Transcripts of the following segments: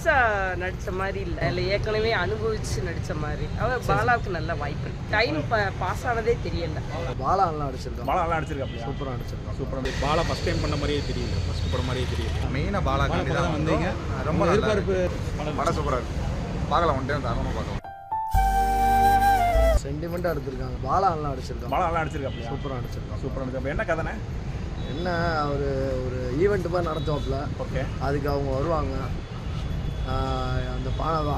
புதுசாக நடித்த மாதிரி இல்லை, இல்லை ஏற்கனவே அனுபவித்து நடித்த மாதிரி. அவர் பாலாவுக்கு நல்ல வாய்ப்பு. டைம் பாஸ் ஆனதே தெரியல. பாலா நல்லா நடிச்சிருக்கான். பாலா நல்லா நடிச்சிருக்காப்ல. சூப்பராக நடிச்சிருக்கான். சூப்பராக பாலா ஃபஸ்ட் டைம் பண்ண மாதிரியே தெரியல, ஃபஸ்ட் படம் மாதிரியே தெரியல. மெயினாக பாலா காண்டி தான் வந்தீங்க. ரொம்ப எதிர்பார்ப்பு படம் சூப்பராக இருக்கு. பார்க்கலாம், ஒன் டைம் தரணும் பார்க்கலாம். சென்டிமெண்ட்டாக எடுத்திருக்காங்க. பாலா நல்லா நடிச்சிருக்கான். பாலா நல்லா நடிச்சிருக்காப்ல. சூப்பராக நடிச்சிருக்கான். சூப்பராக நடிச்சிருப்பா. என்ன கதைனே? என்ன ஒரு ஒரு ஈவெண்ட் மாதிரி நடத்துவாப்புல. ஓகே. அதுக்கு அவங்க வருவாங்க. அந்த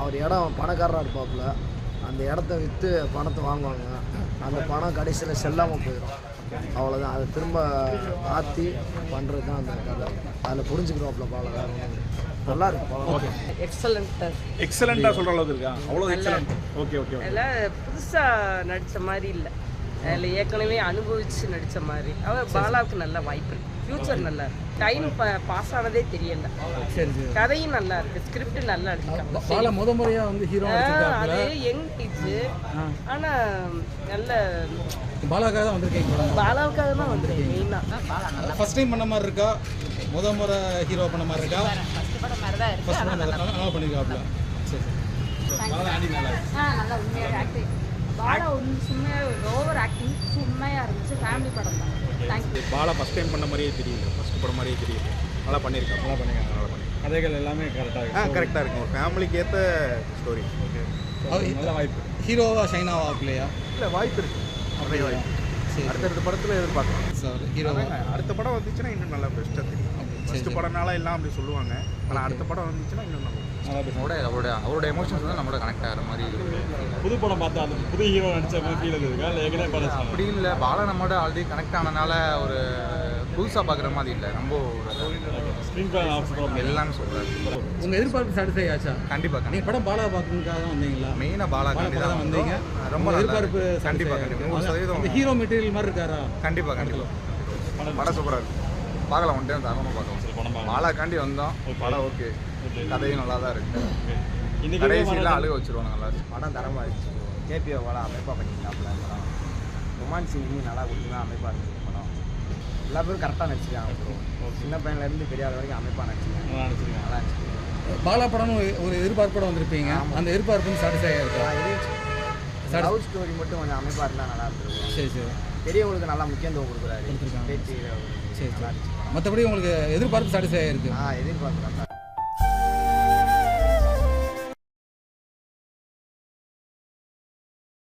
அவர் இடம் பணக்காரராக இருப்பாப்புல. அந்த இடத்த விற்று பணத்தை வாங்குவாங்க. அந்த பணம் கடைசியில் செல்லாமல் போயிடும். அவ்வளோதான். அதை திரும்ப மாற்றி பண்ணுறது தான் அந்த கதை. அதில் புரிஞ்சுக்கிறோம்ல பாலா. வேறு ஒன்றும் நல்லா இருக்கு. ஓகே. எக்ஸலண்ட்டாக சொல்கிற அளவுக்கு இருக்கா? அவ்வளோ எக்ஸலண்ட். Okay okay. எல்லாம் புதுசாக நடித்த மாதிரி இல்லை, இல்லை ஏற்கனவே அனுபவித்து நடித்த மாதிரி. அவர் பாலாவுக்கு நல்ல வாய்ப்பு. ஃப்யூச்சர் நல்லா இருக்கு. டைம் பாஸ் ஆனதே தெரியல. சரி சரி. கதையும் நல்லா இருக்கு, ஸ்கிரிப்ட் நல்லா இருக்கு. பாலா முறையாக வந்து ஹீரோ அது யங் ஏஜ், ஆனால் நல்ல பாலாக்காக தான் வந்திருக்கீங்க. பாலாவுக்காக தான் வந்துருக்கேன் மெயினாக. ஃபர்ஸ்ட் டைம் பண்ண மாதிரி இருக்கா? முறை ஹீரோ பண்ண மாதிரி இருக்கா? ஃபர்ஸ்ட் படம் மாதிரி தான் இருக்கு. ஃபர்ஸ்ட் நல்லா பண்ணியிருக்காப்ல. சரி சரி. நல்லா உண்மையாக ஆக்டிங். பாலா சும்மையாக ஓவர் ஆக்டிங் செம்மையாக இருந்துச்சு. ஃபேமிலி படம் தான். தேங்க்யூ. பாலா ஃபஸ்ட் டைம் பண்ண மாதிரியே தெரியல, ஃபஸ்ட் படம் மாதிரியே தெரியல. நல்லா பண்ணியிருக்காங்க. நல்லா பண்ணியிருக்காங்க. கதைகள் எல்லாமே கரெக்டாக கரெக்டாக இருக்கும். ஒரு ஃபேமிலிக்கு ஏற்ற ஸ்டோரி. ஓகே. நல்ல வாய்ப்பு. ஹீரோவா ஷைனாவா பிள்ளையா? இல்லை, வாய்ப்பு இருக்குது. நிறைய வாய்ப்பு. அடுத்தடுத்த படத்தில் எதிர்பார்க்கலாம் சார். ஹீரோவா அடுத்த படம் வந்துச்சுன்னா இன்னும் நல்லா பெஸ்ட்டாக தெரியும். ஃபஸ்ட்டு படம்னால எல்லாம் அப்படி சொல்லுவாங்க. ஆனால் அடுத்த படம் வந்துச்சுன்னா இன்னும் நல்லா அவரோட எமோஷன்ஸ் வந்து நம்மளோட கனெக்ட் ஆகிற மாதிரி. புது படம் பார்த்தா அந்த புது ஹீரோ நடிச்ச மாதிரி ஃபீல் இருக்கா? இல்லை ஏற்கனவே படம் அப்படி இல்லை, பாலா நம்மளோட ஆல்ரெடி கனெக்ட் ஆனனால ஒரு புதுசாக பார்க்குற மாதிரி இல்லை. ரொம்ப ஸ்க்ரீன் பிளே எல்லாமே சொல்கிறாரு. உங்கள் எதிர்பார்ப்பு சாட்டிஸ்ஃபை ஆச்சா? கண்டிப்பாக நீங்கள் படம் பாலா பார்க்கறதுக்காக தான் வந்தீங்களா? மெயினாக பாலா காண்டி தான் வந்தீங்க. ரொம்ப எதிர்பார்ப்பு கண்டிப்பாக 100% ஹீரோ மெட்டீரியல் மாதிரி இருக்காரா? கண்டிப்பாக படம் சூப்பராக இருக்கு. பார்க்கலாம், ஒன் டைம் தரணும் பார்க்கலாம். பாலா காண்டி வந்தோம். படம் ஓகே, கதையும் நல்லா தான் இருக்கு. கடைசியெல்லாம் அழுக வச்சிருவாங்க. நல்லா இருக்கு. படம் தரமாக இருந்துச்சு. கேபிஓ படம் அமைப்பாக பண்ணியிருக்காப்புல. படம் ரொமான்ஸ் சீன் நல்லா கொடுத்துதான் அமைப்பாக இருந்துச்சு. படம் எல்லா பேரும் கரெக்டாக நடிச்சிருக்காங்க. ப்ரோ சின்ன பையன்லேருந்து பெரிய ஆள் வரைக்கும் அமைப்பாக நடிச்சிருக்காங்க. நல்லா இருந்துச்சு. பாலா படம் ஒரு எதிர்பார்ப்போட வந்திருப்பீங்க. அந்த எதிர்பார்ப்பு சாட்டிஸ்ஃபை ஆயிருக்கா? லவ் ஸ்டோரி மட்டும் கொஞ்சம் அமைப்பாக இருந்தால் நல்லா இருந்துருக்கும். சரி சரி. பெரியவங்களுக்கு நல்லா முக்கியத்துவம் கொடுக்குறாரு. கொடுத்துருக்காங்க. பேச்சு சரி சரி. மற்றபடி உங்களுக்கு எதிர்பார்ப்பு சாட்டிஸ்ஃபை ஆயிருக்கு? எதிர்பார்க்குறேன்.